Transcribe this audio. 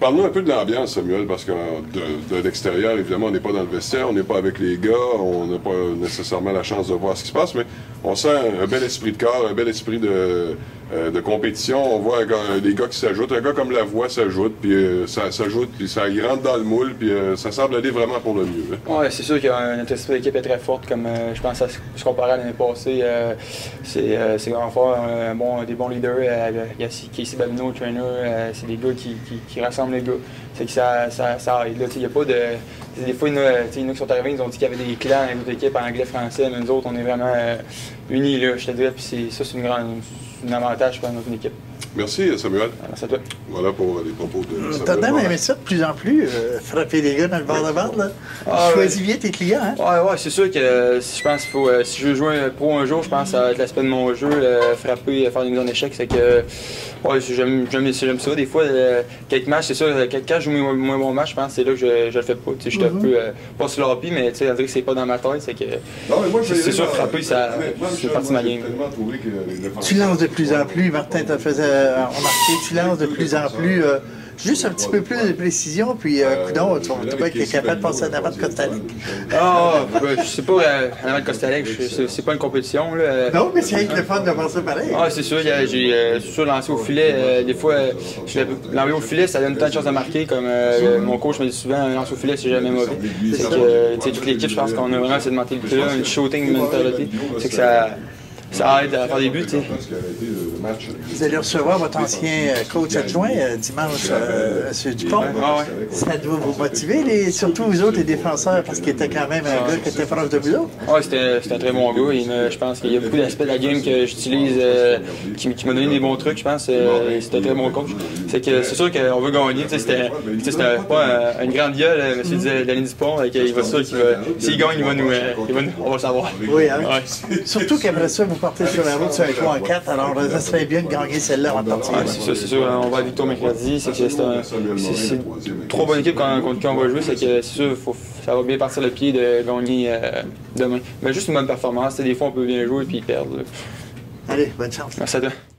Parle-nous un peu de l'ambiance, Samuel, parce que de l'extérieur, évidemment, on n'est pas dans le vestiaire, on n'est pas avec les gars, on n'a pas nécessairement la chance de voir ce qui se passe, mais on sent un bel esprit de corps, un bel esprit de compétition. On voit des gars qui s'ajoutent, un gars comme Lavoie s'ajoute, puis ça s'ajoute, puis ça il rentre dans le moule, puis ça semble aller vraiment pour le mieux. Oui, c'est sûr que notre esprit d'équipe est très forte, comme je pense à ce qu'on parlait l'année passée. C'est vraiment fort, des bons leaders. Il y a Casey Babineau, le trainer, c'est des gars qui rassemblent les gars. C'est que ça aide. Il n'y a pas de. Des fois, il y en a qui sont arrivés, ils ont dit qu'il y avait des clans dans notre équipe anglais-français, mais nous autres, on est vraiment unis, là, je te dirais, puis ça, c'est un avantage pour notre équipe. Merci, Samuel. Merci à toi. Voilà pour les propos de Samuel. T'as même aimé ça de plus en plus, frapper les gars dans le bord de bande, là. Tu choisis bien tes clients, hein? Ouais, c'est sûr que je pense qu'il faut. Si je veux jouer pro un jour, je pense que ça va être l'aspect de mon jeu, frapper, faire des mises en échec. C'est que. Ouais, j'aime ça. Des fois, quelques matchs, c'est sûr, quand je joue moins bon match, je pense que c'est là que je le fais pas. Je suis un peu pas sloppy, mais on dirait que c'est pas dans ma tête. C'est que. C'est sûr, frapper, c'est partie de ma game. Tu lances de plus en plus, Martin te faisait remarquer, tu lances de plus en plus. Juste un petit peu plus de précision, puis coudonc, tu vas être capable de passer en avant de Costa Rica. Je sais pas, en avant de Costa Rica, c'est pas une compétition. Là. Non, mais c'est le fun de voir ça pareil. C'est sûr, j'ai lancé au filet. Des fois, l'enlever au filet, ça donne tant de chances de marquer. Comme mon coach me dit souvent, lancer au filet, c'est jamais mauvais. C'est que toute l'équipe, je pense qu'on a vraiment cette mentalité-là, une shooting mentality. C'est que ça aide à faire des buts. Vous allez recevoir votre ancien coach adjoint dimanche, M. Dupont. Ça doit vous motiver, surtout vous autres, les défenseurs, parce qu'il était quand même un gars qui était proche de vous autres. Oui, c'était un très bon gars. Je pense qu'il y a beaucoup d'aspects de la game que j'utilise qui m'a donné des bons trucs, je pense. C'était un très bon coach. C'est sûr qu'on veut gagner. C'était pas une grande gueule, M. Denis Dupont. Il va sûr qu'il va. S'il gagne, on va le savoir. Oui, hein? Surtout qu'après ça, vous partez sur la route sur un 3 en 4, alors ça serait bien de gagner celle-là en partie. C'est sûr, on va à Victor mercredi, c'est trop bonne équipe contre qui on va jouer, c'est que c'est sûr, ça va bien partir le pied de gagner demain. Mais juste une bonne performance, des fois on peut bien jouer et puis perdre. Allez, bonne chance. Merci à toi.